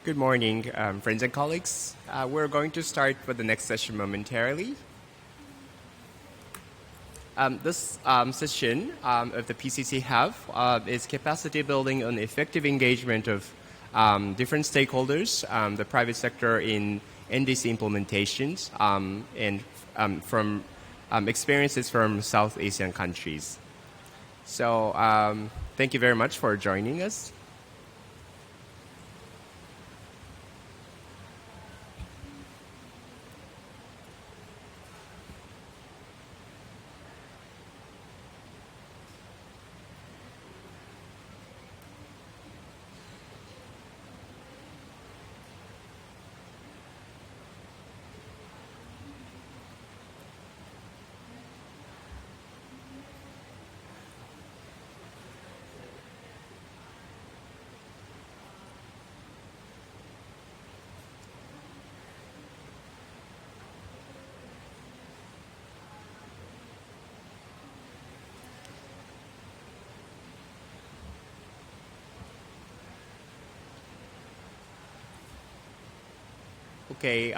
Good morning, friends and colleagues. We're going to start with the next session momentarily. This session of the PCC Hub is capacity building on effective engagement of different stakeholders, the private sector in NDC implementations, and from experiences from South Asian countries. So thank you very much for joining us. Okay,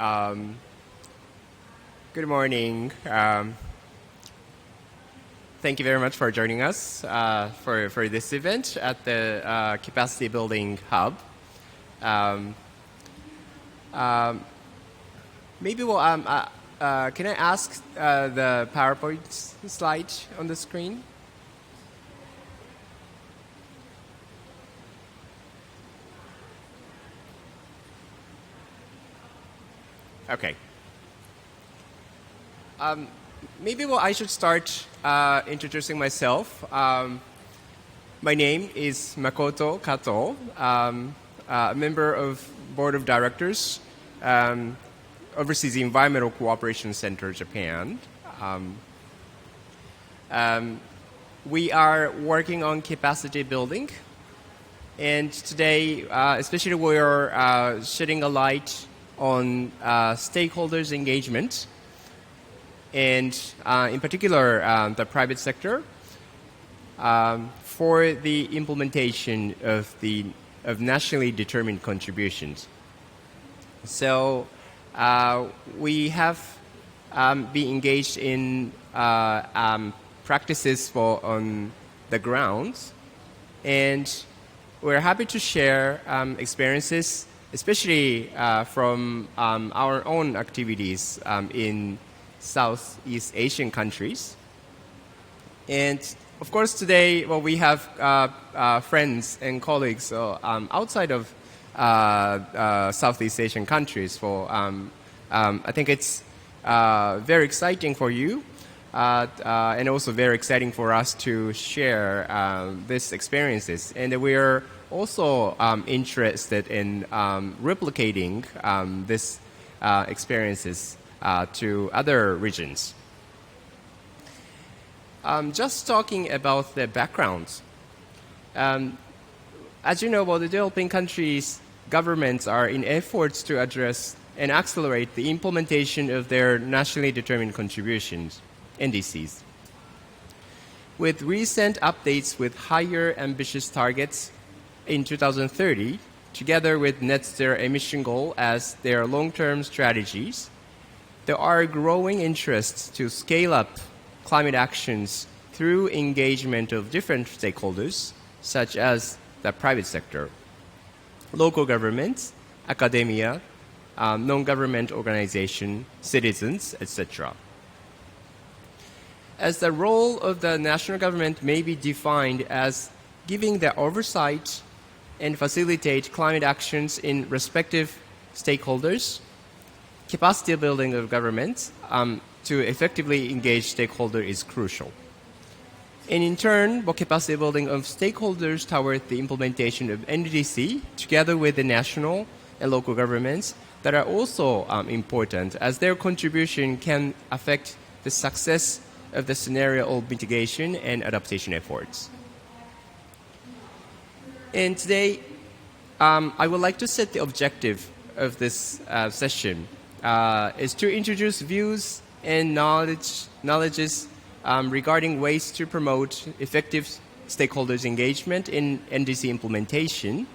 good morning. Thank you very much for joining us for this event at the Capacity Building Hub. Maybe can I ask the PowerPoint slide on the screen? Okay. Maybe I should start introducing myself. My name is Makoto Kato. A member of Board of Directors, oversees the Environmental Cooperation Center, Japan. We are working on capacity building, and today, especially, we are shedding a light on stakeholders' engagement, and in particular, the private sector, for the implementation of nationally determined contributions. So we have been engaged in practices on the ground, and we're happy to share experiences, especially from our own activities in Southeast Asian countries. And of course today, we have friends and colleagues outside of Southeast Asian countries. I think it's very exciting for you, and also very exciting for us to share these experiences. And we are also interested in replicating these experiences to other regions. Just talking about the background. As you know, the developing countries' governments are in efforts to address and accelerate the implementation of their nationally determined contributions, NDCs. With recent updates with higher ambitious targets in 2030, together with net zero emission goal as their long-term strategies, there are growing interests to scale up climate actions through engagement of different stakeholders, such as the private sector, local governments, academia, non-government organizations, citizens, etc. As the role of the national government may be defined as giving the oversight and facilitate climate actions in respective stakeholders, capacity building of governments to effectively engage stakeholders is crucial. And in turn, capacity building of stakeholders toward the implementation of NDC, together with the national and local governments, that are also important, as their contribution can affect the success of the scenario of mitigation and adaptation efforts. And today, I would like to set the objective of this session is to introduce views and knowledges regarding ways to promote effective stakeholders' engagement in NDC implementation,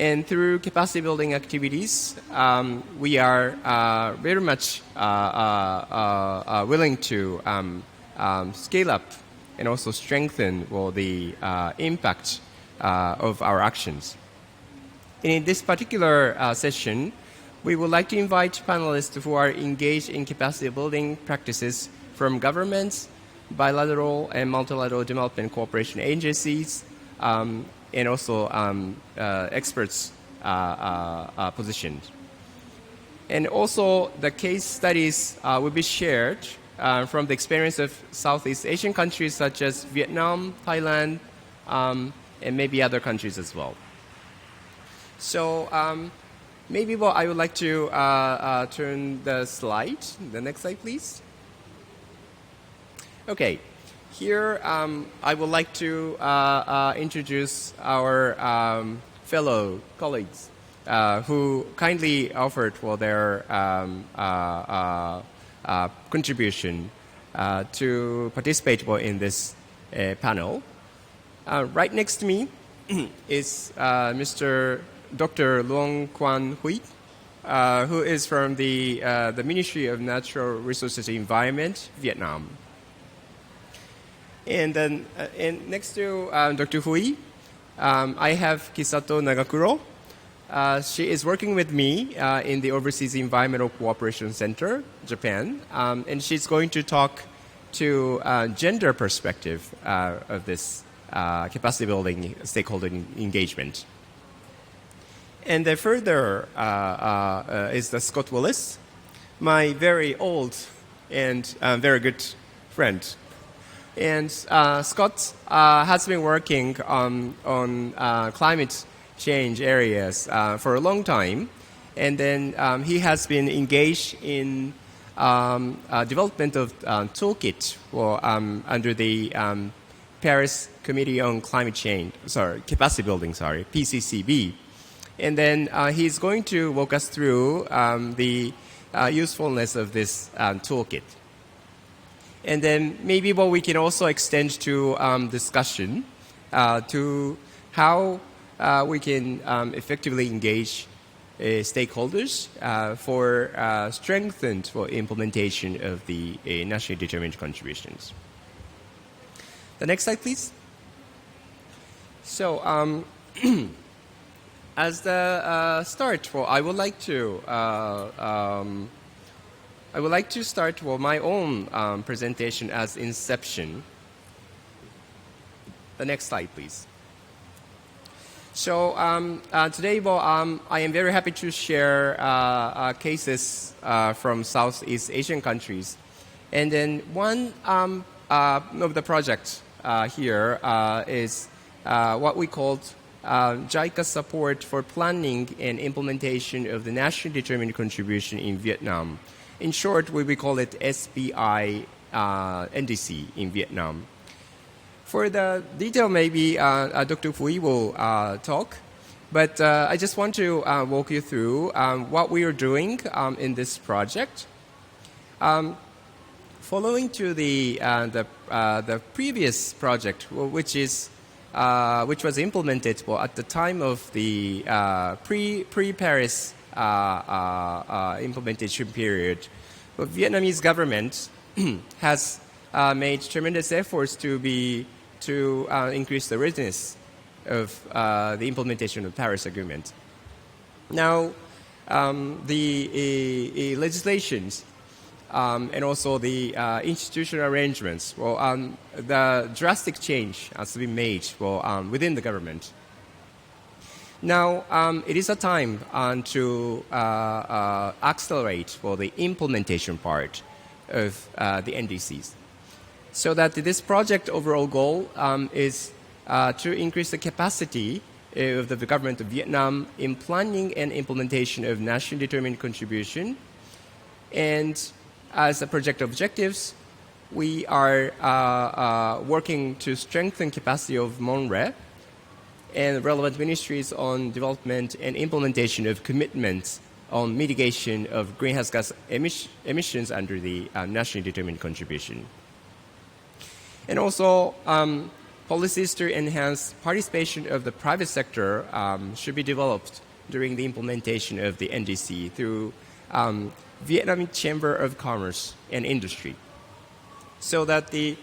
And through capacity building activities, we are very much willing to scale up and also strengthen the impact of our actions. In this particular session, we would like to invite panelists who are engaged in capacity building practices from governments, bilateral and multilateral development cooperation agencies, and also experts positioned. And also the case studies will be shared from the experience of Southeast Asian countries such as Vietnam, Thailand, and maybe other countries as well. So maybe I would like to turn the slide. The next slide, please. Okay. Here, I would like to introduce our fellow colleagues who kindly offered their contribution to participate in this panel. Right next to me is Mr. Dr. Luong Quan Huy, who is from the Ministry of Natural Resources and Environment, Vietnam. And then next to Dr. Huy, I have Kisato Nagakuro. She is working with me in the Overseas Environmental Cooperation Center, Japan, and she's going to talk to gender perspective of this capacity building stakeholder engagement. And then further is the Scott Willis, my very old and very good friend. And Scott has been working on climate change areas for a long time. And then he has been engaged in development of toolkit under the Paris Committee on Capacity Building, PCCB. And then he's going to walk us through the usefulness of this toolkit. And then maybe we can also extend to discussion to how we can effectively engage stakeholders for strengthened implementation of the nationally determined contributions. The next slide, please. So as the start, I would like to start my own presentation as inception. The next slide, please. So today, I am very happy to share cases from Southeast Asian countries. And then one of the projects here is what we called JICA support for planning and implementation of the nationally determined contribution in Vietnam. In short, we call it SBI NDC in Vietnam. For the detail, maybe Dr. Phui will talk, but I just want to walk you through what we are doing in this project. Following to the previous project, which was implemented at the time of the pre-Paris implementation period, the Vietnamese government has made tremendous efforts to increase the readiness of the implementation of the Paris Agreement. Now, the legislations and also the institutional arrangements, the drastic change has been made within the government. Now, it is a time to accelerate the implementation part of the NDCs. So that this project overall goal is to increase the capacity of the government of Vietnam in planning and implementation of nationally determined contribution. And as a project objectives, we are working to strengthen capacity of MONRE and relevant ministries on development and implementation of commitments on mitigation of greenhouse gas emissions under the nationally determined contribution. And also, policies to enhance participation of the private sector should be developed during the implementation of the NDC through Vietnamese Chamber of Commerce and Industry. So that the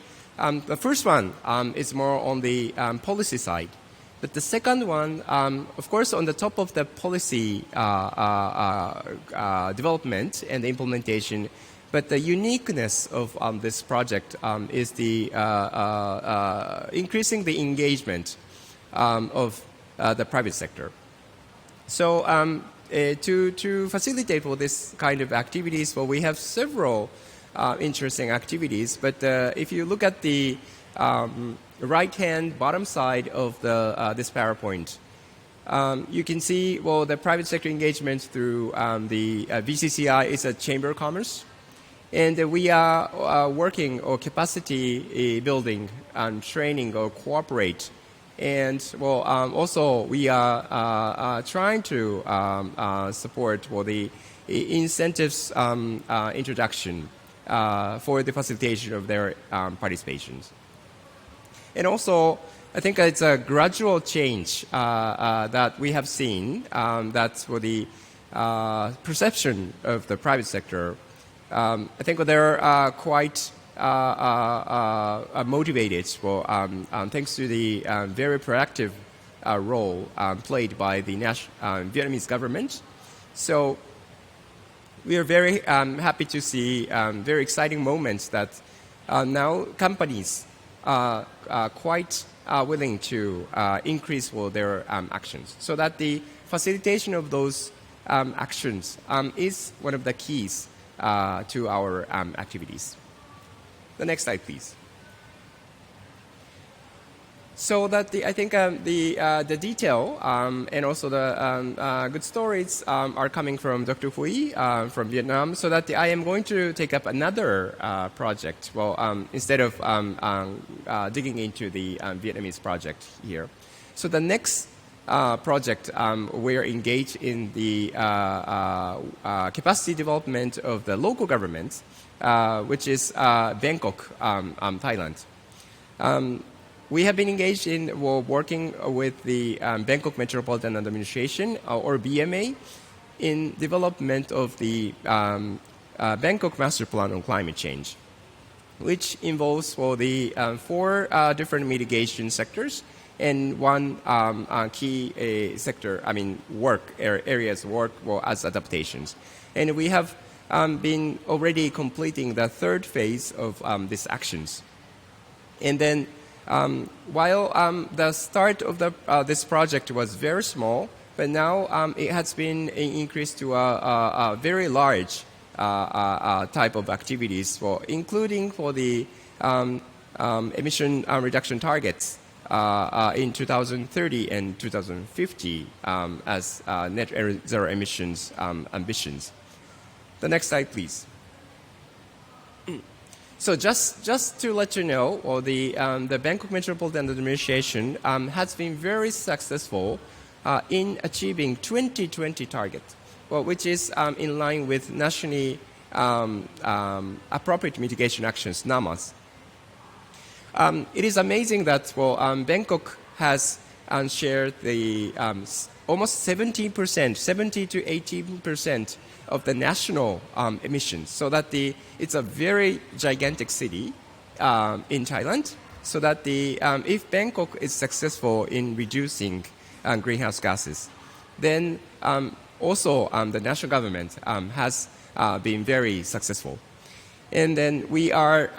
first one is more on the policy side. But the second one, of course, on the top of the policy development and the implementation, but the uniqueness of this project is the increasing the engagement of the private sector. So to facilitate for this kind of activities, well, we have several interesting activities. But if you look at the right-hand bottom side of the this PowerPoint, you can see, well, the private sector engagement through the VCCI is a Chamber of Commerce. And we are working on capacity building and training or cooperate. And, well, also we are trying to support for the incentives introduction for the facilitation of their participations. And also, I think it's a gradual change that we have seen that's for the perception of the private sector. I think they're quite motivated for, thanks to the very proactive role played by the Vietnamese government. So we are very happy to see very exciting moments that now companies are quite willing to increase their actions, so that the facilitation of those actions is one of the keys to our activities. The next slide, please. So that I think the detail and also the good stories are coming from Dr. Hui from Vietnam. So that I am going to take up another project. Well, instead of digging into the Vietnamese project here. So the next project, we're engaged in the capacity development of the local governments, which is Bangkok, Thailand. We have been engaged in working with the Bangkok Metropolitan Administration, or BMA, in development of the Bangkok Master Plan on Climate Change, which involves the 4 different mitigation sectors and one key sector, areas work as adaptations. And we have been already completing the 3rd phase of these actions. And then while the start of this project was very small, but now it has been increased to a very large type of activities, including for the emission reduction targets in 2030 and 2050 as net zero emissions ambitions. The next slide, please. So just to let you know, the Bangkok Metropolitan Administration has been very successful in achieving 2020 target, which is in line with nationally appropriate mitigation actions, NAMAs. It is amazing that Bangkok has shared the almost 70%, 70 to 18% of the national emissions, so that it's a very gigantic city in Thailand. So that if Bangkok is successful in reducing greenhouse gases, then also the national government has been very successful. And then we have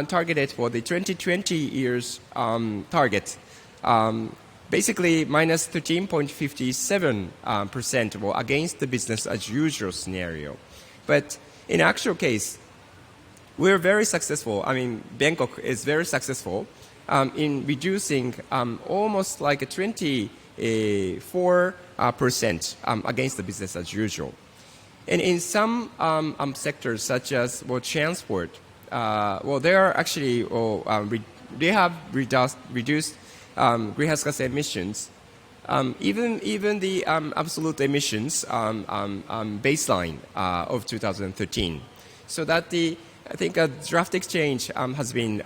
targeted for the 2020 years target, basically minus 13.57% against the business as usual scenario. But in actual case, we're very successful. Bangkok is very successful in reducing almost like a 24% against the business as usual. And in some sectors, such as transport, they are actually they have reduced greenhouse gas emissions, even the absolute emissions baseline of 2013. So that I think a draft exchange has been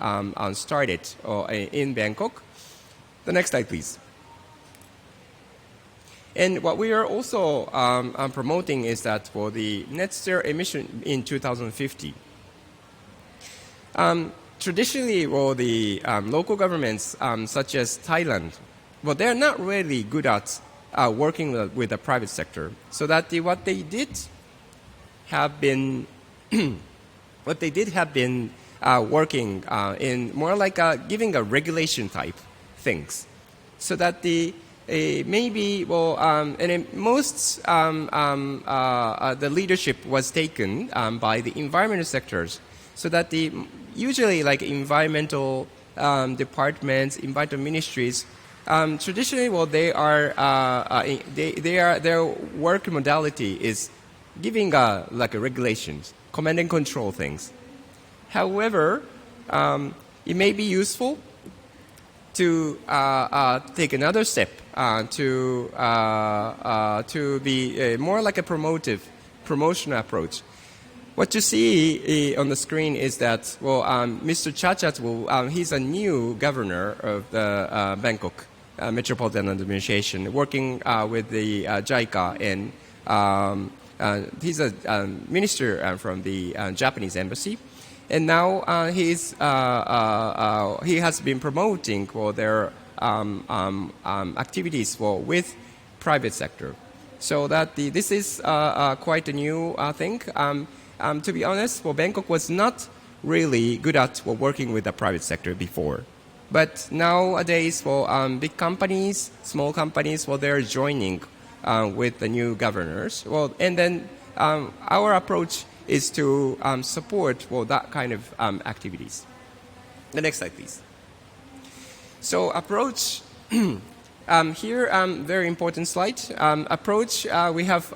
started in Bangkok. The next slide, please. And what we are also promoting is that for the net zero emission in 2050. Traditionally, well, the local governments, such as Thailand, well, they're not really good at working with the private sector. So that what they did have been working in more like giving a regulation type things, so that the maybe well and in most the leadership was taken by the environmental sectors, so that the usually like environmental departments, environmental ministries, traditionally well they are their work modality is giving like a regulations, command and control things. However, it may be useful to take another step to be more like a promotional approach. What you see on the screen is that, well, Mr. Chachat, well, he's a new governor of the Bangkok Metropolitan Administration, working with the JICA, and he's a minister from the Japanese embassy. And now he has been promoting for their activities with private sector, so that this is quite a new thing. To be honest, well, Bangkok was not really good at working with the private sector before, but nowadays, well, big companies, small companies, well, they're joining with the new governors. Well, and then our approach is to support that kind of activities. The next slide, please. So approach, here, very important slide. Approach we have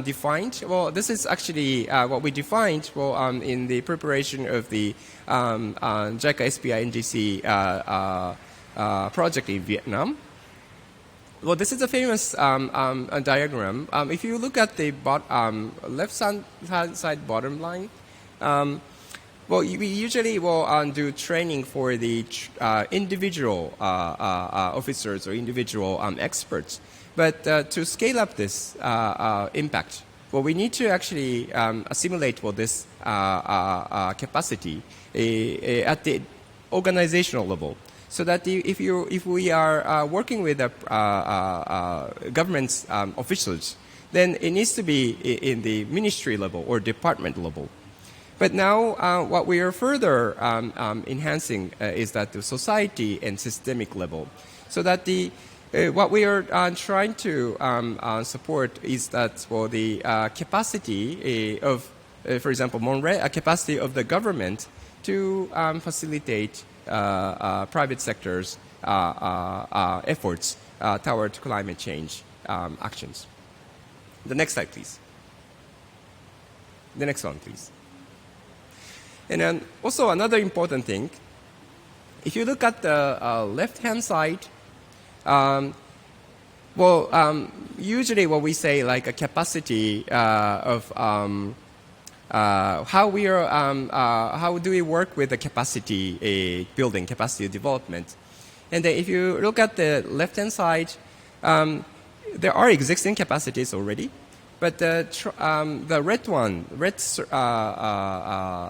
defined. Well, this is actually what we defined in the preparation of the JICA SPI NDC project in Vietnam. Well, this is a famous diagram. If you look at the left side bottom line, well, we usually will do training for the individual officers or individual experts. But to scale up this impact, well, we need to actually assimilate this capacity at the organizational level. So that if we are working with government officials, then it needs to be in the ministry level or department level. But now what we are further enhancing is that the society and systemic level. So that what we are trying to support is that for the capacity of, for example, capacity of the government to facilitate private sector's efforts toward climate change actions. The next slide, please. The next one, please. And then also another important thing, if you look at the left-hand side, usually what we say like a capacity of how do we work with the capacity building, capacity development. And if you look at the left-hand side, there are existing capacities already, but the red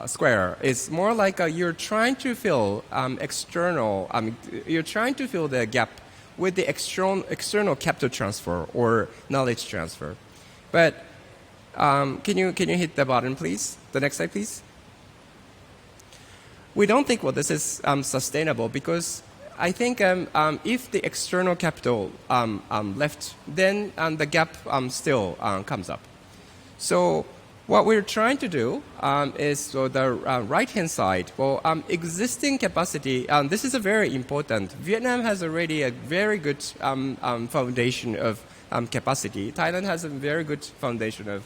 square is more like you're trying to fill you're trying to fill the gap with the external capital transfer or knowledge transfer. But can you hit the button, please? The next slide, please. We don't think this is sustainable, because I think if the external capital left, then the gap still comes up. So what we're trying to do is the right-hand side. Well, existing capacity. This is a very important. Vietnam has already a very good foundation of capacity. Thailand has a very good foundation of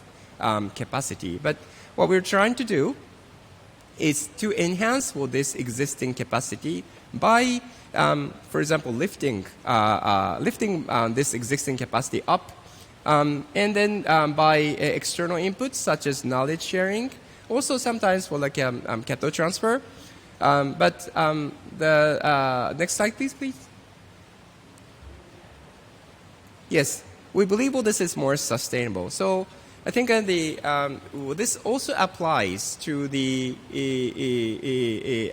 capacity. But what we're trying to do is to enhance this existing capacity by, for example, lifting this existing capacity up, and then by external inputs such as knowledge sharing also sometimes for like capital transfer. The next slide, please. Yes, we believe this is more sustainable. So I think this also applies to the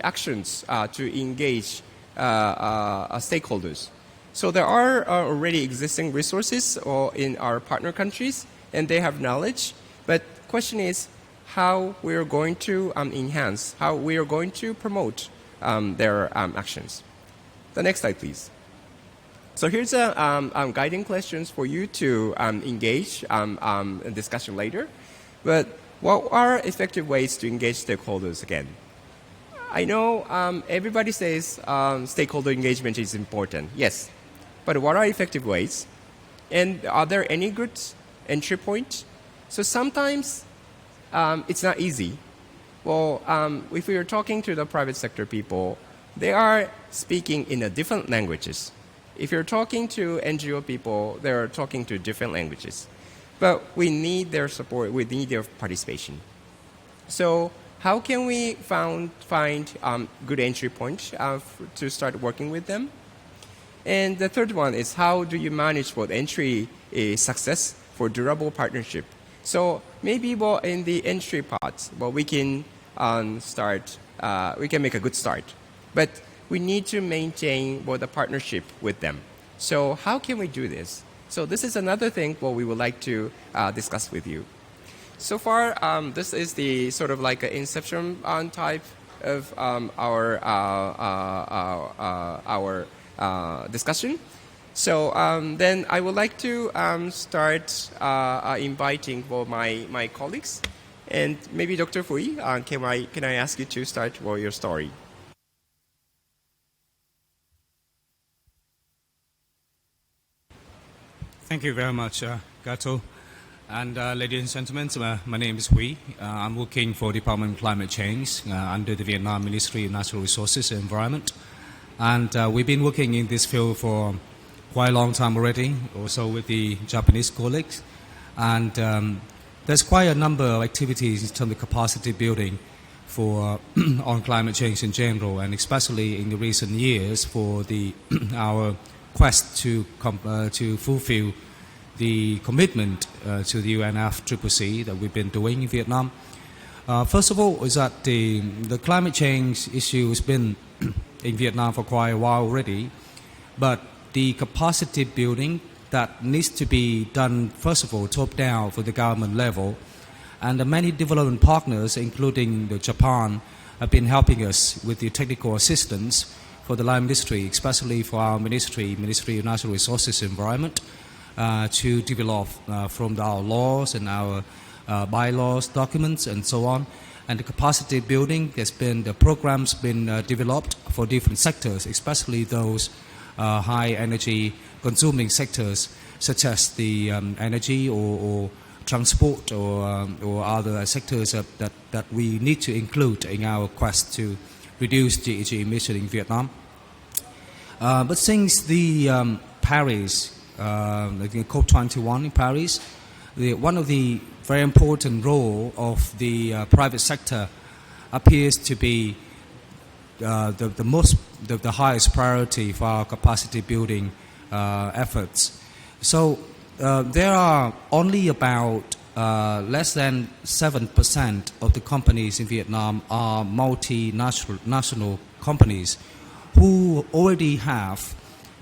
actions to engage stakeholders. So there are already existing resources in our partner countries, and they have knowledge. But the question is how we are going to enhance, how we are going to promote their actions. The next slide, please. So here's guiding questions for you to engage in discussion later. But what are effective ways to engage stakeholders again? I know everybody says stakeholder engagement is important. Yes. But what are effective ways? And are there any good entry points? So sometimes it's not easy. Well, if we are talking to the private sector people, they are speaking in different languages. If you're talking to NGO people, they're talking to different languages. But we need their support, we need their participation. So how can we find good entry points to start working with them? And the third one is how do you manage for entry success for durable partnership? So maybe in the entry part, we can we can make a good start. But we need to maintain the partnership with them. So how can we do this? So this is another thing we would like to discuss with you. So far, this is the sort of like an inception type of our discussion. So then I would like to start inviting my colleagues. And maybe Dr. Fui, can I ask you to start your story? Thank you very much, Gato. And ladies and gentlemen, my name is Hui. I'm working for the Department of Climate Change under the Vietnam Ministry of Natural Resources and Environment. And we've been working in this field for quite a long time already, also with the Japanese colleagues. And there's quite a number of activities in terms of capacity building for on climate change in general, and especially in the recent years for our quest to fulfill the commitment to the UNFCCC that we've been doing in Vietnam. First of all, is that the climate change issue has been in Vietnam for quite a while already, but the capacity building that needs to be done, first of all, top down for the government level, and many development partners, including Japan, have been helping us with the technical assistance for the lime industry, especially for our Ministry of Natural Resources and Environment, to develop from our laws and our bylaws, documents, and so on. And the capacity building the program's been developed for different sectors, especially those high energy consuming sectors, such as the energy or transport or other sectors that we need to include in our quest to reduce GHG emission in Vietnam. But since the Paris, COP21 in Paris, one of the very important role of the private sector appears to be the highest priority for our capacity building efforts. So there are only about less than 7% of the companies in Vietnam are multinational companies who already have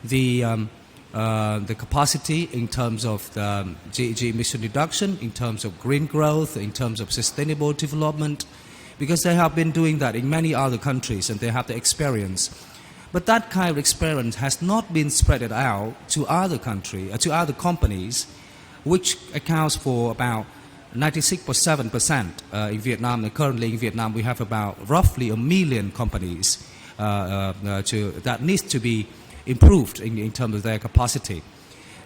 the capacity in terms of the GHG emission reduction, in terms of green growth, in terms of sustainable development, because they have been doing that in many other countries and they have the experience. But that kind of experience has not been spread out to other countries, to other companies, which accounts for about 96.7% in Vietnam. And currently in Vietnam, we have about roughly 1 million companies that needs to be improved in terms of their capacity.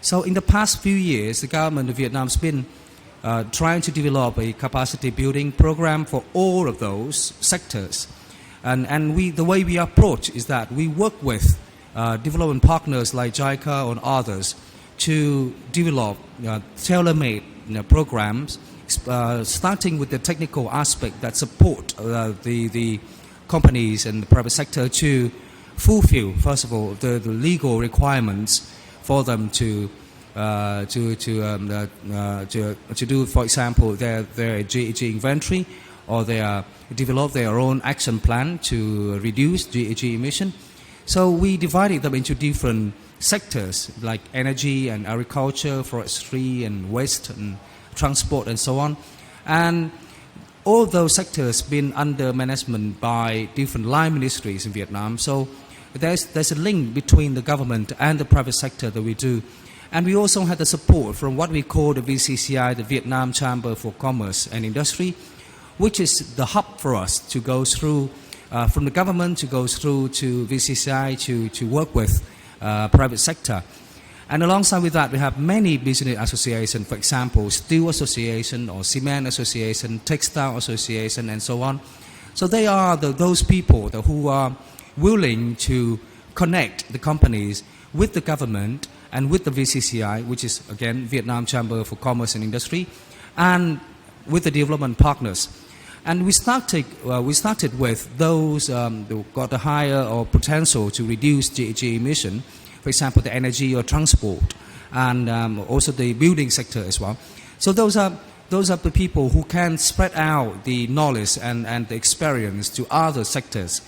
So in the past few years, the government of Vietnam has been trying to develop a capacity building program for all of those sectors. And the way we approach is that we work with development partners like JICA and others to develop tailor-made programs starting with the technical aspect that support the companies and the private sector to fulfill, first of all, the legal requirements for them to do, for example, their GHG inventory, or they develop their own action plan to reduce GHG emission. So we divided them into different sectors like energy and agriculture, forestry and waste and transport and so on. And all those sectors been under management by different line ministries in Vietnam. So there's a link between the government and the private sector that we do. And we also had the support from what we call the VCCI, the Vietnam Chamber for Commerce and Industry, which is the hub for us to go through, from the government to go through to VCCI to work with private sector. And alongside with that, we have many business associations, for example, Steel Association or Cement Association, Textile Association, and so on. So they are those people who are willing to connect the companies with the government and with the VCCI, which is, again, Vietnam Chamber for Commerce and Industry, and with the development partners. And we started with those who got a higher or potential to reduce GHG emission, for example, the energy or transport, and also the building sector as well. So those are the people who can spread out the knowledge and the experience to other sectors.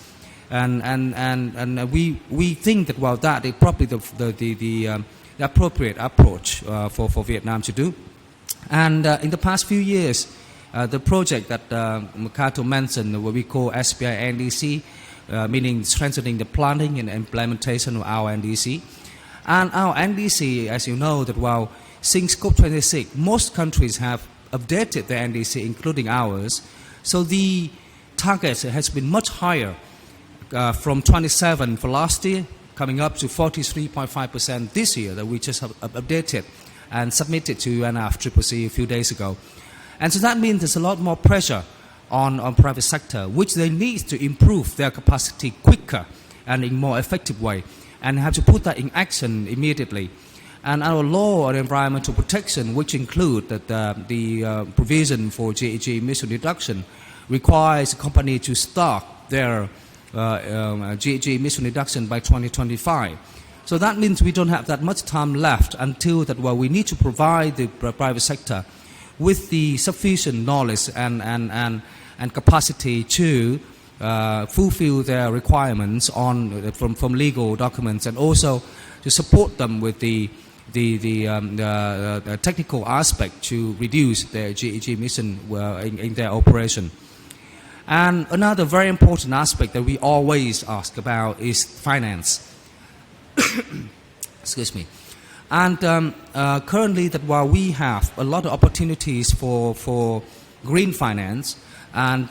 And we think that, well, that is probably the appropriate approach for Vietnam to do. And in the past few years, the project that Makato mentioned, what we call SPI NDC, meaning strengthening the planning and implementation of our NDC. And our NDC, as you know, that well, since COP26, most countries have updated their NDC, including ours. So the target has been much higher, from 27 for last year, coming up to 43.5% this year that we just have updated and submitted to UNFCCC a few days ago. And so that means there's a lot more pressure on private sector, which they need to improve their capacity quicker and in more effective way, and have to put that in action immediately. And our law on environmental protection, which include that the provision for GHG emission reduction, requires a company to start their GHG emission reduction by 2025. So that means we don't have that much time left until that. Well, we need to provide the private sector with the sufficient knowledge and capacity to fulfill their requirements from legal documents, and also to support them with the technical aspect to reduce their GHG emission in their operation. And another very important aspect that we always ask about is finance. Excuse me. And currently, that while we have a lot of opportunities for green finance, and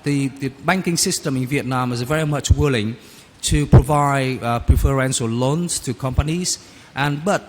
the banking system in Vietnam is very much willing to provide preferential loans to companies. But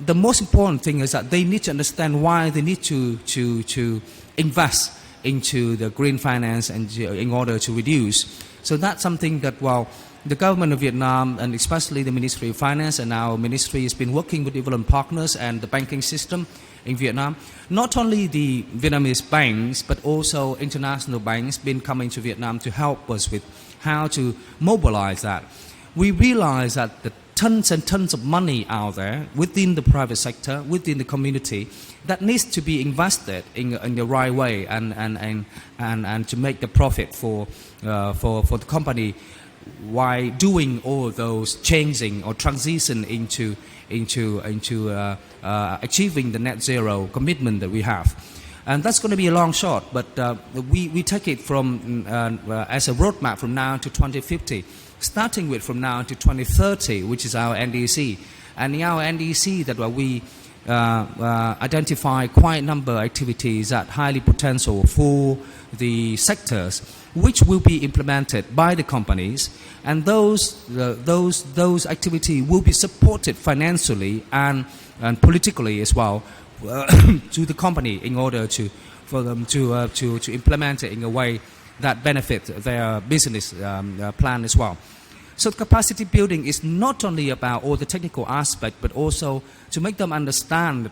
the most important thing is that they need to understand why they need to invest into the green finance and in order to reduce. So that's something that, well, the government of Vietnam, and especially the Ministry of Finance and our ministry, has been working with development partners and the banking system in Vietnam. Not only the Vietnamese banks, but also international banks been coming to Vietnam to help us with how to mobilize that. We realize that the tons and tons of money out there within the private sector, within the community, that needs to be invested in the right way and to make the profit for the company, while doing all those changing or transition into achieving the net zero commitment that we have. And that's going to be a long shot, but we take it from as a roadmap from now to 2050, starting with from now to 2030, which is our NDC. And in our NDC, that we identify quite a number of activities that highly potential for the sectors, which will be implemented by the companies, and those activities will be supported financially and politically as well to the company in order for them to implement it in a way that benefits their business plan as well. So capacity building is not only about all the technical aspect, but also to make them understand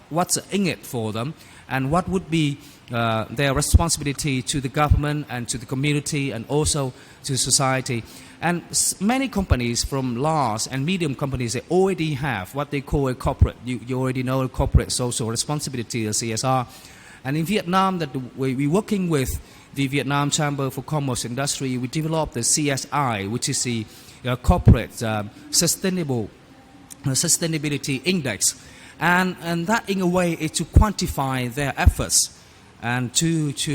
what's in it for them, and what would be their responsibility to the government and to the community and also to society. And many companies, from large and medium companies, they already have what they call a corporate. You already know a corporate social responsibility, a CSR. And in Vietnam, that we're working with the Vietnam Chamber for Commerce Industry, we developed the CSI, which is the corporate sustainability index. And that, in a way, is to quantify their efforts and towards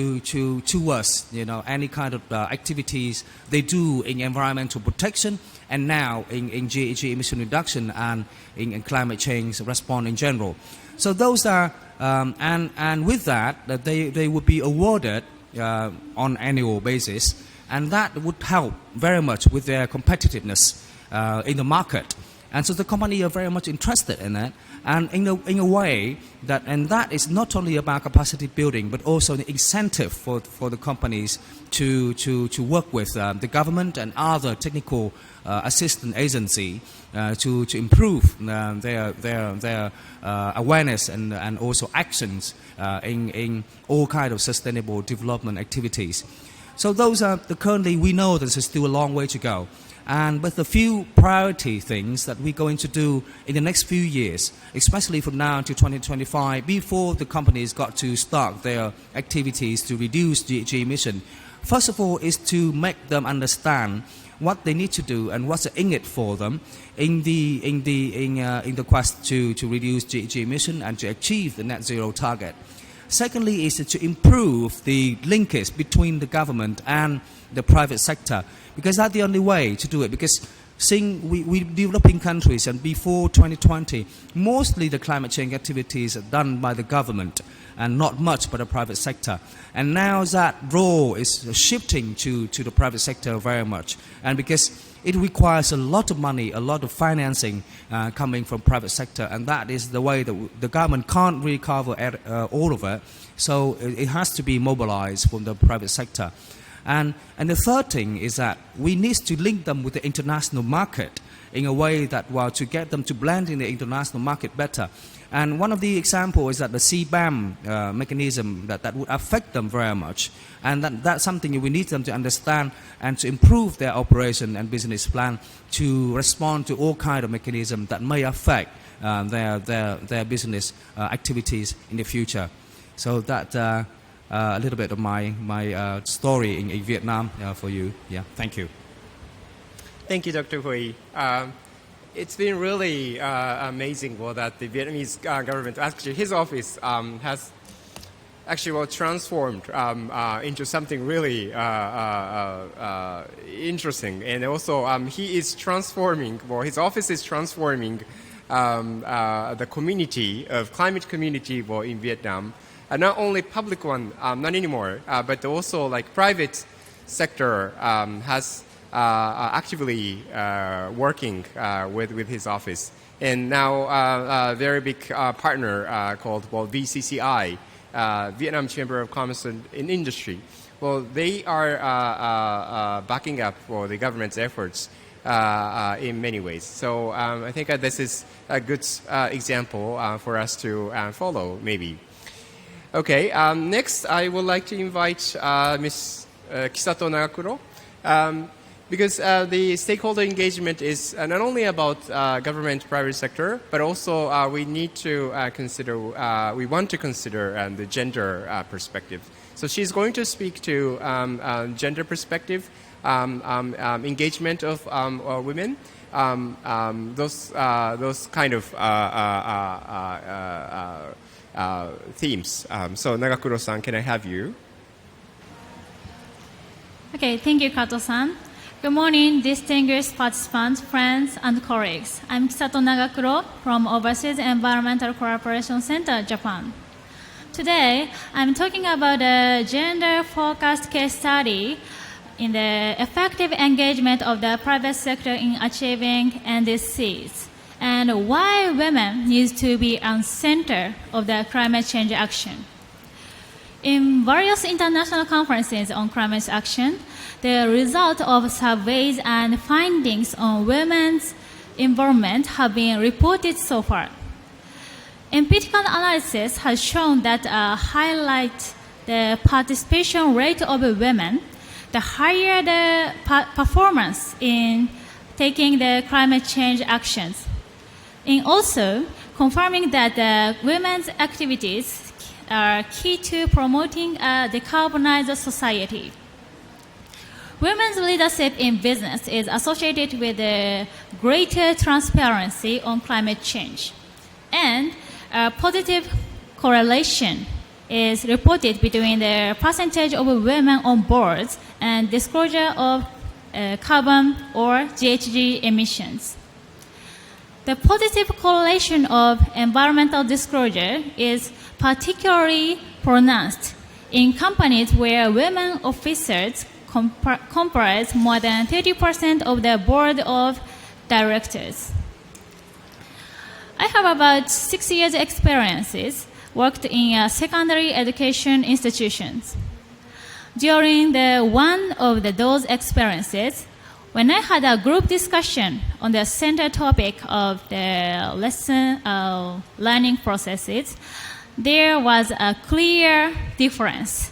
any kind of activities they do in environmental protection and now in GHG emission reduction and in climate change response in general. So those are and with that they would be awarded on annual basis, and that would help very much with their competitiveness in the market. And so the company are very much interested in that, and in a way that, and that is not only about capacity building, but also the incentive for the companies to work with the government and other technical assistance agency to improve their awareness and also actions in all kind of sustainable development activities. So those are currently we know there's still a long way to go. And with a few priority things that we're going to do in the next few years, especially from now to 2025, before the companies got to start their activities to reduce GHG emission, first of all is to make them understand what they need to do and what's in it for them in the quest to reduce GHG emission and to achieve the net zero target. Secondly is to improve the linkage between the government and the private sector, because that's the only way to do it. Because seeing we developing countries, and before 2020, mostly the climate change activities are done by the government and not much by the private sector. And now that role is shifting to the private sector very much, and because it requires a lot of money, a lot of financing coming from private sector, and that is the way that the government can't really cover all of it. So it has to be mobilized from the private sector. And the third thing is that we need to link them with the international market in a way that, well, to get them to blend in the international market better. And one of the examples is that the CBAM mechanism that would affect them very much. And that's something we need them to understand and to improve their operation and business plan to respond to all kinds of mechanisms that may affect their business activities in the future. So that a little bit of my story in Vietnam for you. Yeah, thank you. Thank you, Dr. Hui. It's been really amazing that the Vietnamese government, actually his office, has actually transformed into something really interesting. And also he is transforming, his office is transforming the community of climate community in Vietnam. Not only public one, not anymore, but also like private sector has actively working with his office. And now a very big partner called VCCI, Vietnam Chamber of Commerce and Industry. Well, they are backing up the government's efforts in many ways. So I think this is a good example for us to follow, maybe. Okay, next I would like to invite Ms. Kisato Nagakuro, because the stakeholder engagement is not only about government, private sector, but also we need to consider, we want to consider the gender perspective. So she's going to speak to gender perspective, engagement of women, those kind of themes. So Nagakuro-san, can I have you? Okay, thank you, Kato-san. Good morning, distinguished participants, friends, and colleagues. I'm Kisato Nagakuro from Overseas Environmental Cooperation Center, Japan. Today, I'm talking about a gender-focused case study in the effective engagement of the private sector in achieving NDCs, and why women need to be at the center of the climate change action. In various international conferences on climate action, the result of surveys and findings on women's involvement have been reported so far. Empirical analysis has shown that highlight the participation rate of women, the higher the performance in taking the climate change actions. And also confirming that women's activities are key to promoting a decarbonized society. Women's leadership in business is associated with a greater transparency on climate change, and a positive correlation is reported between the percentage of women on boards and disclosure of carbon or GHG emissions. The positive correlation of environmental disclosure is particularly pronounced in companies where women officers comprise more than 30% of the board of directors. I have about 6 years experiences worked in secondary education institutions. During one of those experiences, when I had a group discussion on the center topic of the lesson learning processes, there was a clear difference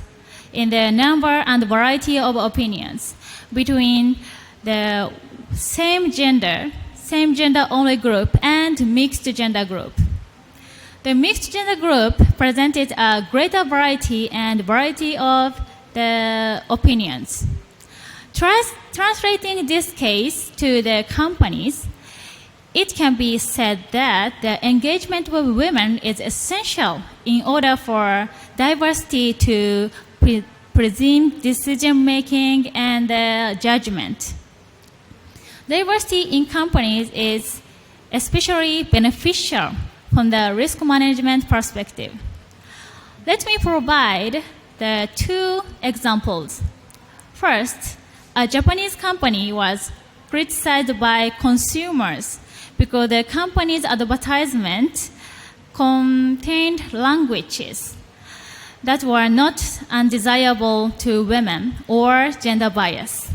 in the number and variety of opinions between the same gender only group and mixed gender group. The mixed gender group presented a greater variety of the opinions. Translating this case to the companies, it can be said that the engagement with women is essential in order for diversity to presume decision-making and judgment. Diversity in companies is especially beneficial from the risk management perspective. Let me provide the two examples. First, a Japanese company was criticized by consumers because the company's advertisement contained languages that were not undesirable to women or gender bias.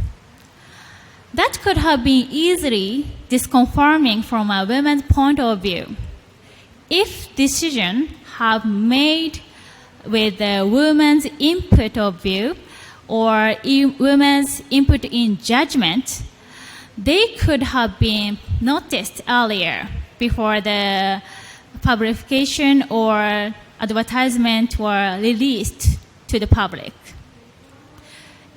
That could have been easily disconfirming from a woman's point of view. If decisions have made with the woman's input of view or women's input in judgment, they could have been noticed earlier before the publication or advertisement were released to the public.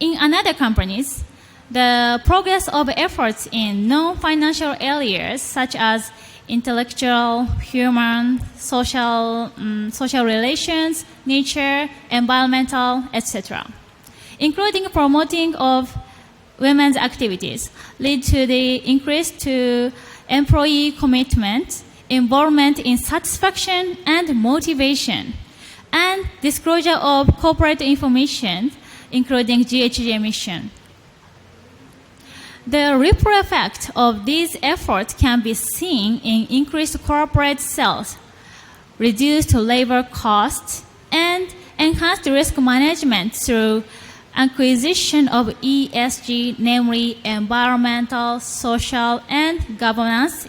In other companies, the progress of efforts in non-financial areas such as intellectual, human, social relations, nature, environmental, etc., including promoting of women's activities, lead to the increase to employee commitment, involvement in satisfaction and motivation, and disclosure of corporate information, including GHG emission. The ripple effect of these efforts can be seen in increased corporate sales, reduced labor costs, and enhanced risk management through acquisition of ESG, namely environmental, social, and governance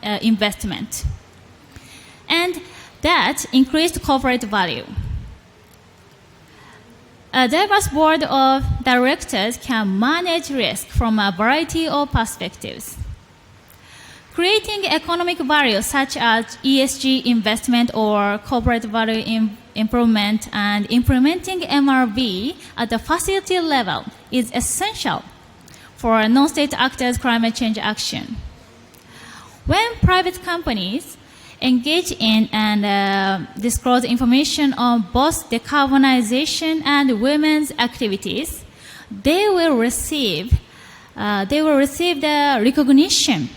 investment. And that increased corporate value. A diverse board of directors can manage risk from a variety of perspectives. Creating economic value such as ESG investment or corporate value improvement and implementing MRV at the facility level is essential for non-state actors' climate change action. When private companies engage in and disclose information on both decarbonization and women's activities, they will receive the recognition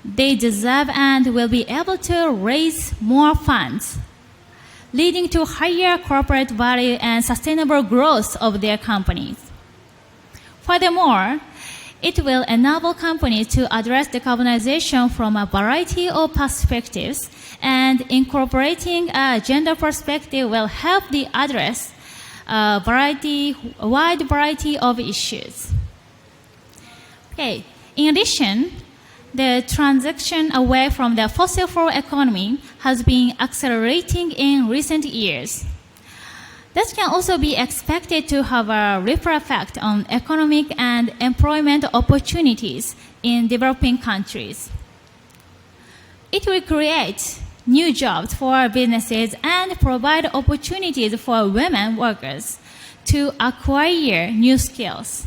they deserve and will be able to raise more funds, leading to higher corporate value and sustainable growth of their companies. Furthermore, it will enable companies to address decarbonization from a variety of perspectives, and incorporating a gender perspective will help them address a wide variety of issues. Okay. In addition, the transition away from the fossil fuel economy has been accelerating in recent years. That can also be expected to have a ripple effect on economic and employment opportunities in developing countries. It will create new jobs for businesses and provide opportunities for women workers to acquire new skills.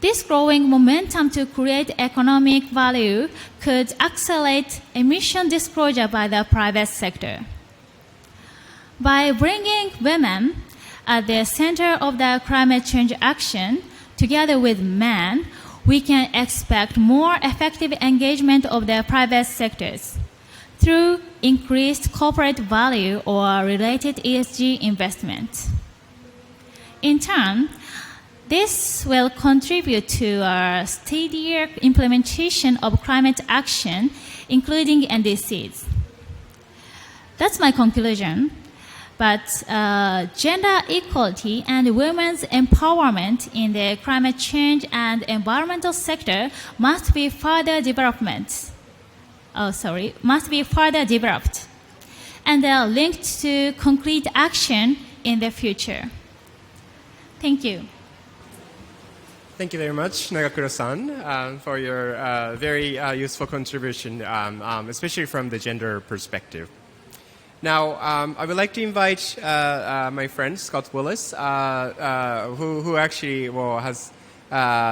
This growing momentum to create economic value could accelerate emission disclosure by the private sector. By bringing women at the center of the climate change action, together with men, we can expect more effective engagement of the private sectors through increased corporate value or related ESG investment. In turn, this will contribute to a steadier implementation of climate action, including NDCs. That's my conclusion. But gender equality and women's empowerment in the climate change and environmental sector must be further developed. And are linked to concrete action in the future. Thank you. Thank you very much, Nagakura-san, for your very useful contribution, especially from the gender perspective. Now, I would like to invite my friend Scott Willis, who actually has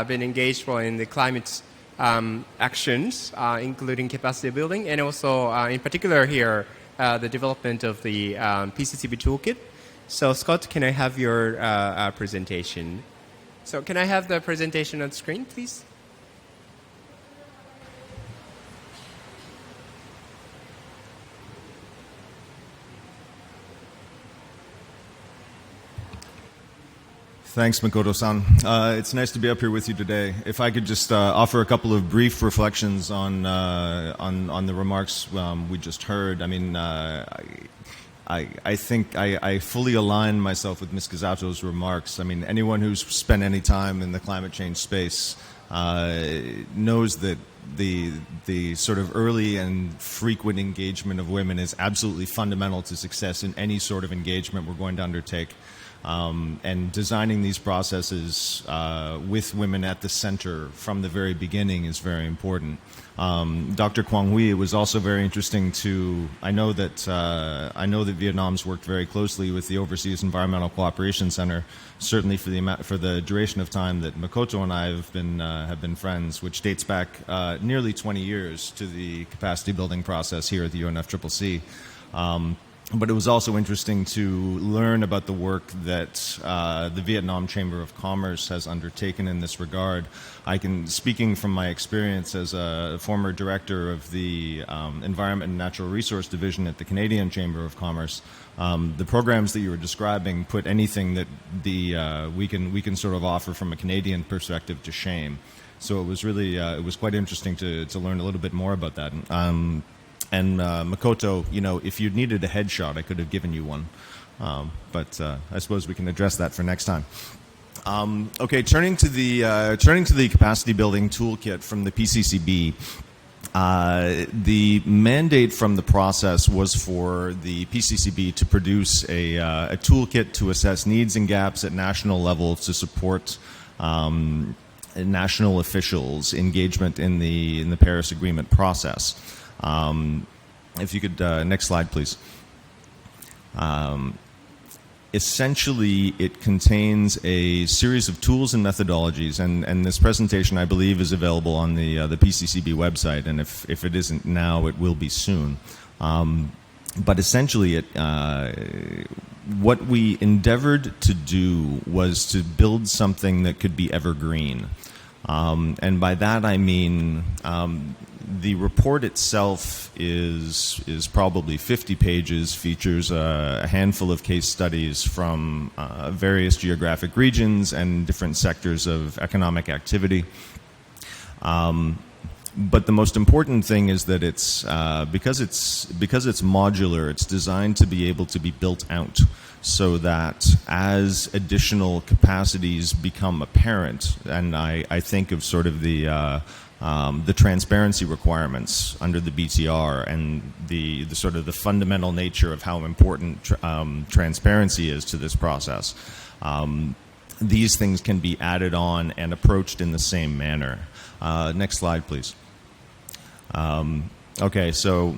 been engaged in the climate actions, including capacity building, and also, in particular here, the development of the PCCB toolkit. So, Scott, can I have your presentation? So, can I have the presentation on screen, please? Thanks, Makoto-san. It's nice to be up here with you today. If I could just offer a couple of brief reflections on the remarks we just heard. I mean, I think I fully align myself with Ms. Gazato's remarks. I mean, anyone who's spent any time in the climate change space knows that the sort of early and frequent engagement of women is absolutely fundamental to success in any sort of engagement we're going to undertake. And designing these processes with women at the center from the very beginning is very important. Dr. Quang Huy, it was also very interesting to. I know that Vietnam's worked very closely with the Overseas Environmental Cooperation Center, certainly for the duration of time that Makoto and I have been friends, which dates back nearly 20 years to the capacity building process here at the UNFCCC. But it was also interesting to learn about the work that the Vietnam Chamber of Commerce has undertaken in this regard. Speaking from my experience as a former director of the Environment and Natural Resource Division at the Canadian Chamber of Commerce, the programs that you were describing put anything that we can sort of offer from a Canadian perspective to shame. So it was really it was quite interesting to learn a little bit more about that. And Makoto, if you needed a headshot, I could have given you one. But I suppose we can address that for next time. Okay, turning to the capacity building toolkit from the PCCB. The mandate from the process was for the PCCB to produce a toolkit to assess needs and gaps at national level to support national officials' engagement in the Paris Agreement process. If you could, next slide, please. Essentially, it contains a series of tools and methodologies, and this presentation, I believe, is available on the PCCB website, and if it isn't now, it will be soon. But essentially, what we endeavored to do was to build something that could be evergreen. And by that I mean the report itself is probably 50 pages, features a handful of case studies from various geographic regions and different sectors of economic activity. But the most important thing is that it's because it's modular, it's designed to be able to be built out so that as additional capacities become apparent, and I think of sort of the the transparency requirements under the BTR and the sort of the fundamental nature of how important transparency is to this process. These things can be added on and approached in the same manner. Next slide, please. Okay, so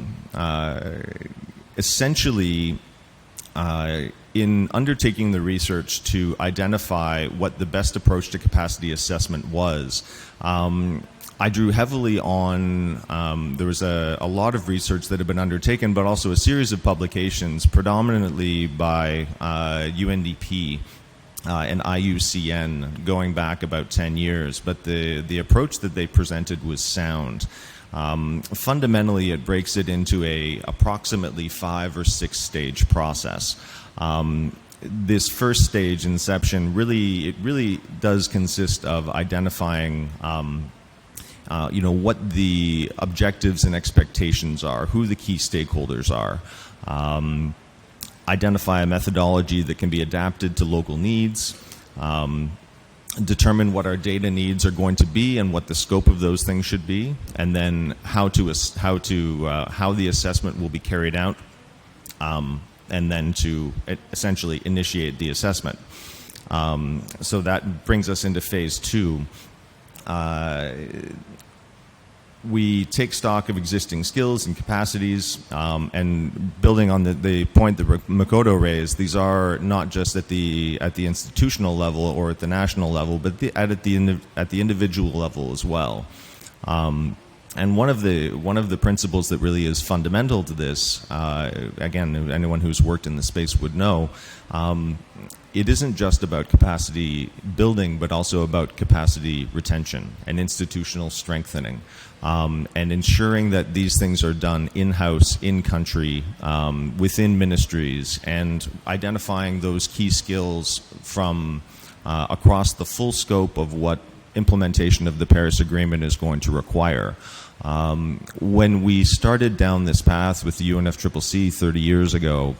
essentially, in undertaking the research to identify what the best approach to capacity assessment was, I drew heavily on, there was a lot of research that had been undertaken, but also a series of publications, predominantly by UNDP and IUCN, going back about 10 years. But the approach that they presented was sound. Fundamentally, it breaks it into a approximately 5 or 6 stage process. This first stage, inception, really does consist of identifying what the objectives and expectations are, who the key stakeholders are. Identify a methodology that can be adapted to local needs. Determine what our data needs are going to be and what the scope of those things should be, and then how the assessment will be carried out, and then to essentially initiate the assessment. So that brings us into phase 2. We take stock of existing skills and capacities, and building on the point that Makoto raised, these are not just at the institutional level or at the national level, but at the individual level as well. And one of the principles that really is fundamental to this, again, anyone who's worked in the space would know, it isn't just about capacity building, but also about capacity retention and institutional strengthening, and ensuring that these things are done in-house, in-country, within ministries, and identifying those key skills from across the full scope of what implementation of the Paris Agreement is going to require. When we started down this path with the UNFCCC 30 years ago,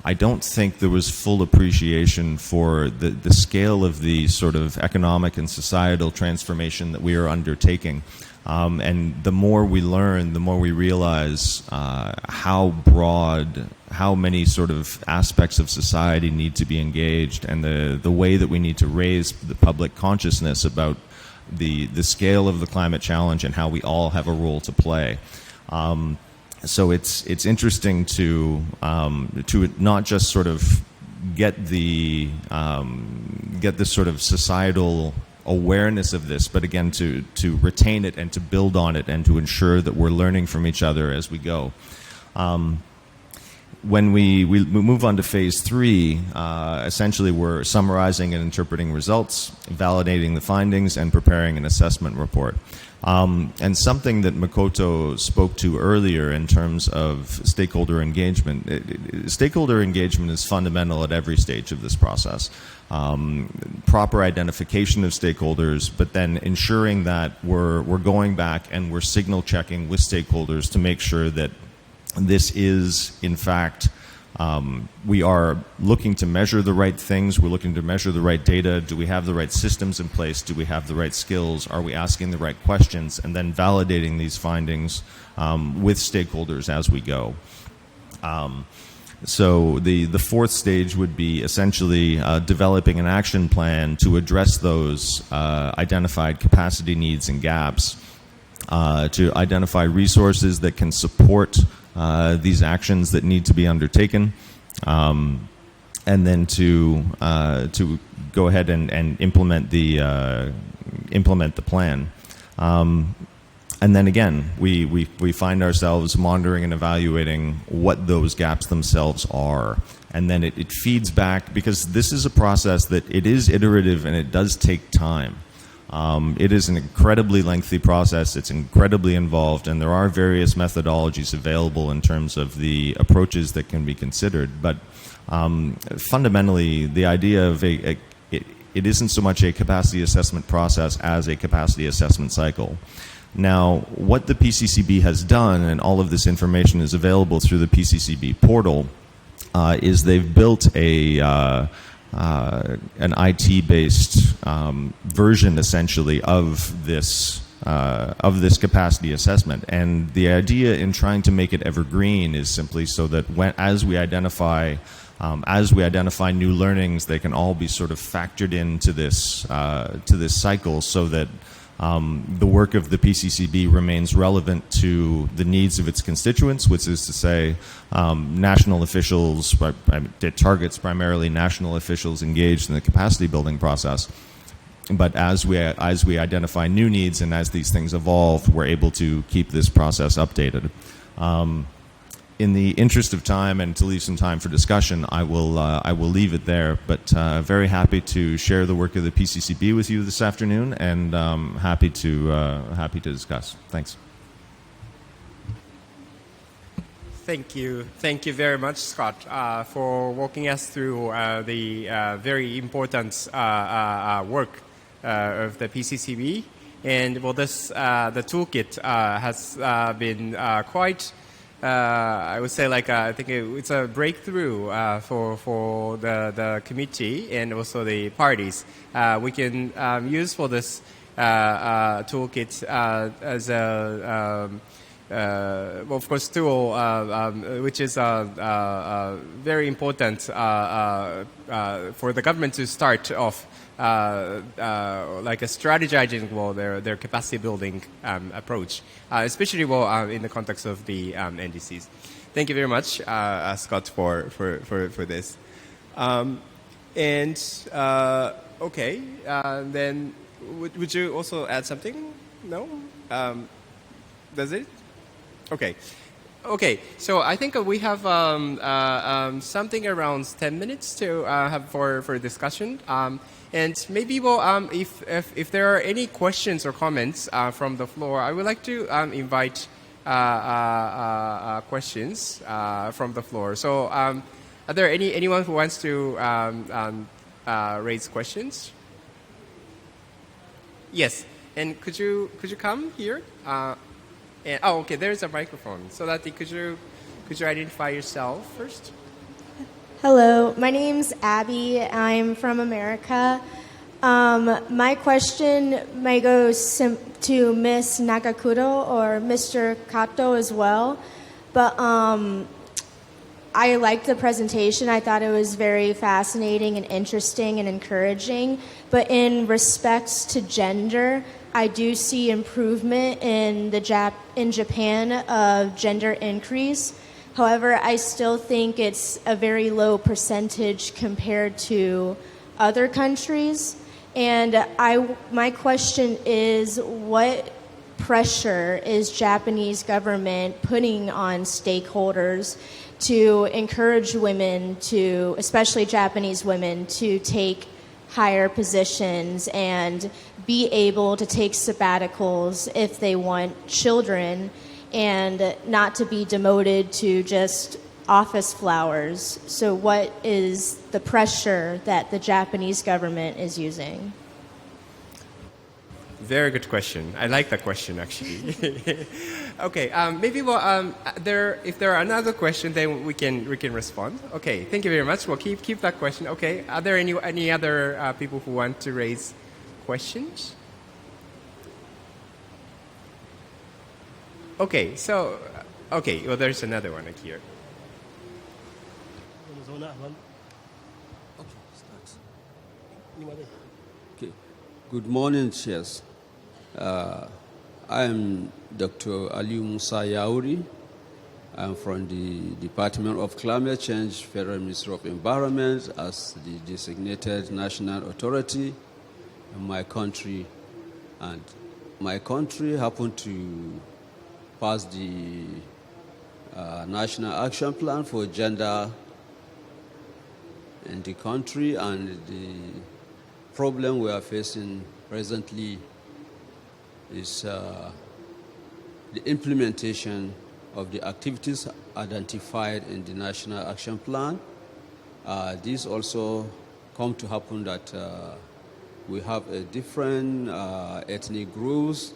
I don't think there was full appreciation for the scale of the sort of economic and societal transformation that we are undertaking. And the more we learn, the more we realize how broad, how many sort of aspects of society need to be engaged, and the way that we need to raise the public consciousness about the scale of the climate challenge and how we all have a role to play. So it's interesting to not just sort of get the sort of societal awareness of this, but again to retain it and to build on it and to ensure that we're learning from each other as we go. When we move on to phase 3, essentially we're summarizing and interpreting results, validating the findings, and preparing an assessment report. And something that Makoto spoke to earlier in terms of stakeholder engagement. Stakeholder engagement is fundamental at every stage of this process. Proper identification of stakeholders, but then ensuring that we're going back and we're signal checking with stakeholders to make sure that this is, in fact, we are looking to measure the right things. We're looking to measure the right data. Do we have the right systems in place? Do we have the right skills? Are we asking the right questions? And then validating these findings with stakeholders as we go. So the fourth stage would be essentially developing an action plan to address those identified capacity needs and gaps, to identify resources that can support these actions that need to be undertaken, and then to go ahead and implement the plan. And then again, we find ourselves monitoring and evaluating what those gaps themselves are. And then it feeds back, because this is a process that it is iterative and it does take time. It is an incredibly lengthy process. It's incredibly involved, and there are various methodologies available in terms of the approaches that can be considered. But fundamentally, the idea of it isn't so much a capacity assessment process as a capacity assessment cycle. Now, what the PCCB has done, and all of this information is available through the PCCB portal, is they've built an IT-based version, essentially, of this capacity assessment. And the idea in trying to make it evergreen is simply so that as we identify new learnings, they can all be sort of factored into this cycle, so that the work of the PCCB remains relevant to the needs of its constituents, which is to say, national officials. It targets primarily national officials engaged in the capacity building process. But as we identify new needs and as these things evolve, we're able to keep this process updated. In the interest of time and to leave some time for discussion, I will leave it there. But very happy to share the work of the PCCB with you this afternoon, and happy to discuss. Thanks. Thank you very much, Scott, for walking us through the very important work of the PCCB. And well, the toolkit has been quite. I would say, I think it's a breakthrough for the committee and also the parties. We can use for this toolkit as a of course, tool which is very important for the government to start off like a strategizing their capacity building approach, especially in the context of the NDCs. Thank you very much, Scott, for this. Okay, then would you also add something? No? Does it? Okay. So I think we have something around 10 minutes to have for discussion. And maybe if there are any questions or comments from the floor, I would like to invite questions from the floor. So are there anyone who wants to raise questions? Yes. And could you come here? Okay. There's a microphone. So that could you identify yourself first? Hello, my name's Abby. I'm from America. My question may go to Ms. Nagakuro or Mr. Kato as well. But I liked the presentation. I thought it was very fascinating and interesting and encouraging. But in respects to gender, I do see improvement in Japan of gender increase. However, I still think it's a very low percentage compared to other countries. And my question is, what pressure is Japanese government putting on stakeholders to encourage women to, especially Japanese women, to take higher positions and be able to take sabbaticals if they want children, and not to be demoted to just office flowers? So what is the pressure that the Japanese government is using? Very good question. I like that question, actually. Okay, maybe if there are another question, then we can respond. Okay, thank you very much. We'll keep that question. Okay, are there any other people who want to raise questions? Okay, so there's another one here. Okay. Good morning, chairs. I am Dr. Ali Musa Yauri. I'm from the Department of Climate Change, Federal Ministry of Environment, as the designated national authority in my country. And my country happened to pass the National Action Plan for Gender in the country, and the problem we are facing presently is the implementation of the activities identified in the National Action Plan. This also come to happen that we have a different ethnic groups,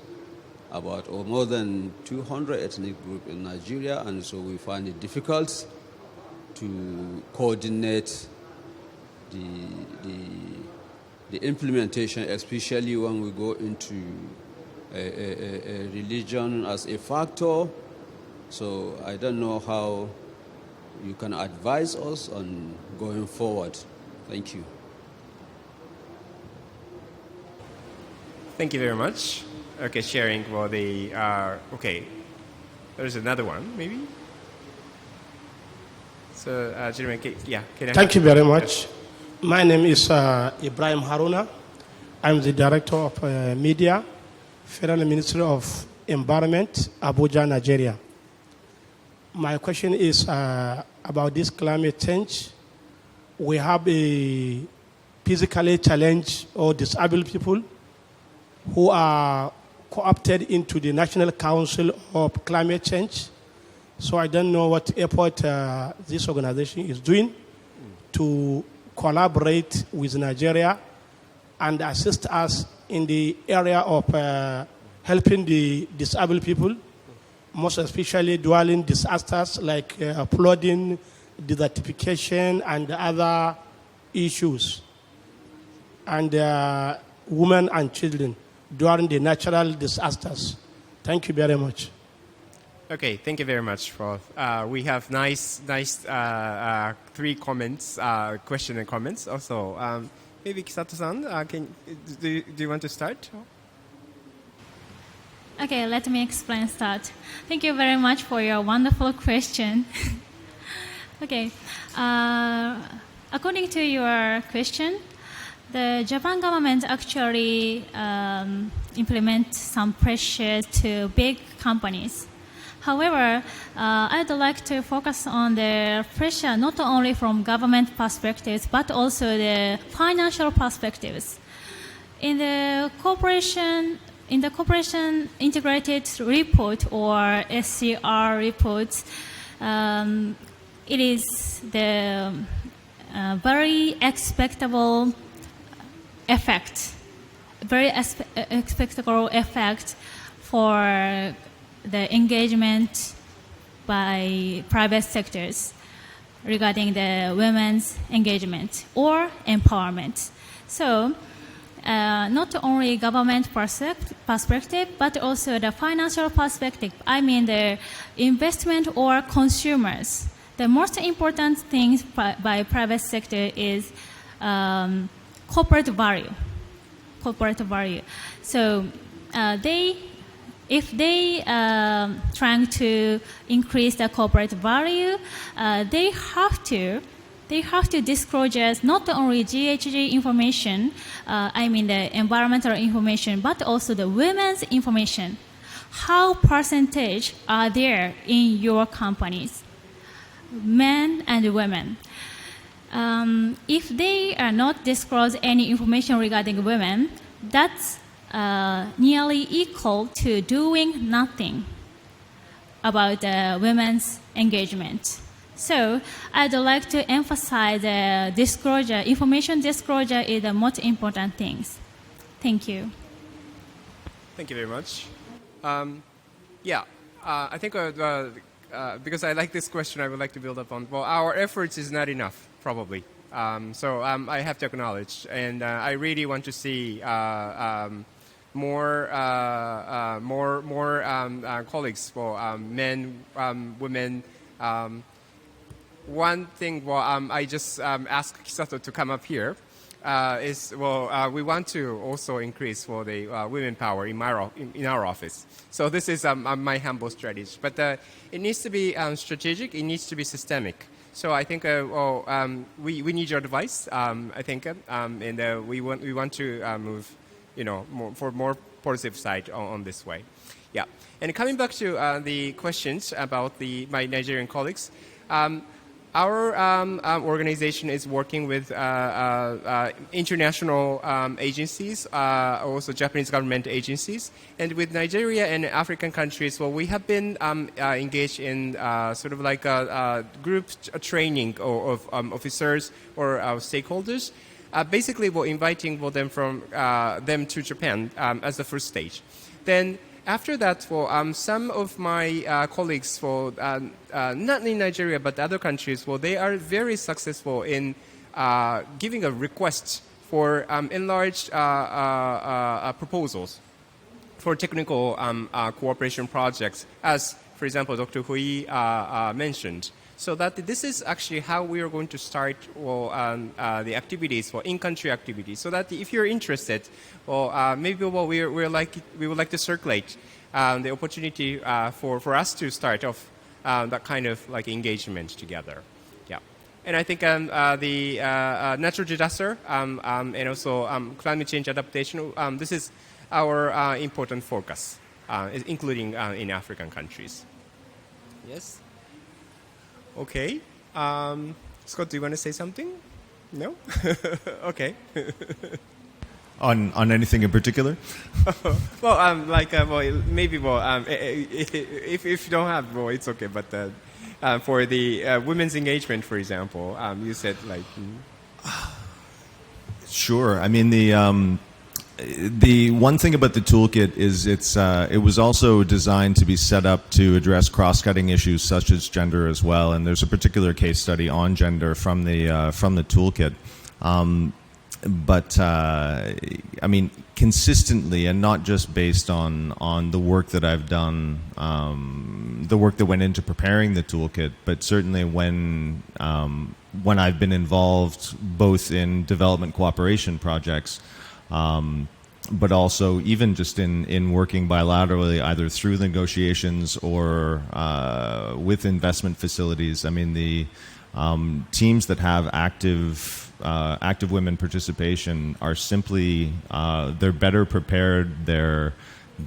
about or more than 200 ethnic groups in Nigeria, and so we find it difficult to coordinate the implementation, especially when we go into a religion as a factor. So I don't know how you can advise us on going forward. Thank you. Thank you very much. Okay, sharing for the, okay, there's another one, maybe? So, gentlemen, can I Thank you very much. My name is Ibrahim Haruna. I'm the Director of Media, Federal Ministry of Environment, Abuja, Nigeria. My question is about this climate change. We have a physically challenged or disabled people who are co-opted into the National Council of Climate Change. So I don't know what effort this organization is doing to collaborate with Nigeria and assist us in the area of helping the disabled people, most especially dwelling disasters like flooding, desertification, and other issues, and women and children during the natural disasters. Thank you very much. Okay, thank you very much, Prof. We have nice 3 comments, question and comments. Also, maybe Kisato-san, do you want to start? Okay, let me start. Thank you very much for your wonderful question. Okay, according to your question, the Japan government actually implement some pressure to big companies. However, I'd like to focus on the pressure not only from government perspectives, but also the financial perspectives. In the corporation integrated report or SCR reports, it is the very expectable effect, for the engagement by private sectors regarding the women's engagement or empowerment. So, not only government perspective, but also the financial perspective. I mean the investment or consumers. The most important thing by private sector is corporate value. So if they trying to increase the corporate value, they have to disclose not only GHG information, I mean the environmental information, but also the women's information. How percentage are there in your companies, men and women? If they are not disclose any information regarding women, that's nearly equal to doing nothing about women's engagement. So I'd like to emphasize disclosure. Information disclosure is the most important things. Thank you. Thank you very much. I think because I like this question, I would like to build up on. Well, our efforts is not enough, probably. So I have to acknowledge, and I really want to see more colleagues, men, women. One thing, I just asked Kisato to come up here. We want to also increase for the women power in our office. So this is my humble strategy. But it needs to be strategic. It needs to be systemic. So I think we need your advice. I think, and we want to move, more positive side on this way. Yeah. And coming back to the questions about my Nigerian colleagues. Our organization is working with international agencies, also Japanese government agencies, and with Nigeria and African countries. Well, we have been engaged in sort of like a group training of officers or stakeholders. Basically, we're inviting them to Japan as the first stage. Then after that, some of my colleagues, not in Nigeria but other countries, they are very successful in giving a request for enlarged proposals for technical cooperation projects, as, for example, Dr. Hui mentioned. So that this is actually how we are going to start the activities for in-country activities. So that if you're interested, maybe we would like to circulate the opportunity for us to start off that kind of like engagement together. Yeah, and I think the natural disaster and also climate change adaptation. This is our important focus, including in African countries. Yes. Okay. Scott, do you want to say something? No? Okay. On anything in particular? Well, maybe if you don't have, it's okay. But for the women's engagement, for example, you said like. Sure. I mean, the one thing about the toolkit is it was also designed to be set up to address cross-cutting issues such as gender as well. And there's a particular case study on gender from the toolkit. But I mean, consistently, and not just based on the work that I've done, the work that went into preparing the toolkit, but certainly when I've been involved both in development cooperation projects, but also even just in working bilaterally, either through negotiations or with investment facilities. I mean, the teams that have active women participation are simply they're better prepared.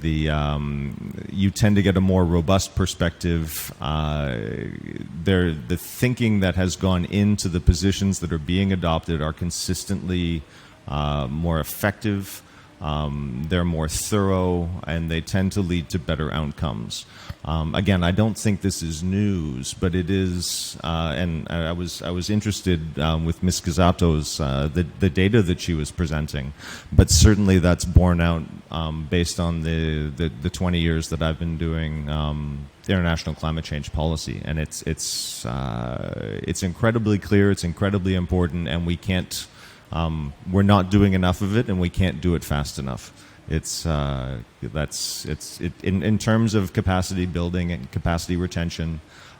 You tend to get a more robust perspective. The thinking that has gone into the positions that are being adopted are consistently more effective. They're more thorough, and they tend to lead to better outcomes. Again, I don't think this is news, but it is. And I was interested with Ms. Gazato's the data that she was presenting, but certainly that's borne out based on the 20 years that I've been doing international climate change policy, and it's incredibly clear. It's incredibly important, and we can't. We're not doing enough of it, and we can't do it fast enough. In terms of capacity building and capacity retention.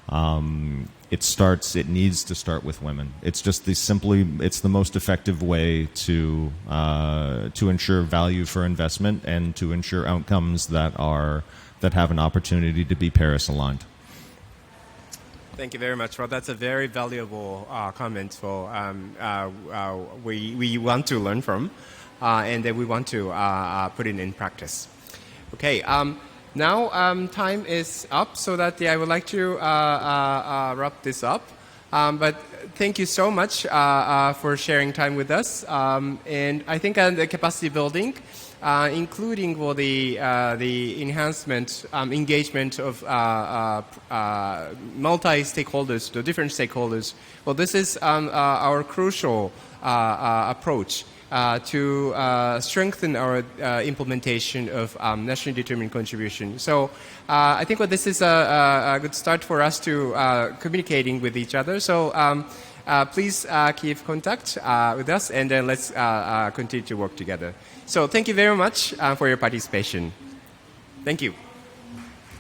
It needs to start with women. It's just it's the most effective way to ensure value for investment and to ensure outcomes that have an opportunity to be Paris aligned. Thank you very much. Well, that's a very valuable comment for we want to learn from, and then we want to put it in practice. Okay. Now time is up, so that I would like to wrap this up. But thank you so much for sharing time with us. And I think the capacity building, including the enhancement, engagement of multi-stakeholders, the different stakeholders. Well, this is our crucial approach to strengthen our implementation of nationally determined contribution. So I think this is a good start for us to communicating with each other. So please keep contact with us, and then let's continue to work together. So thank you very much for your participation. Thank you.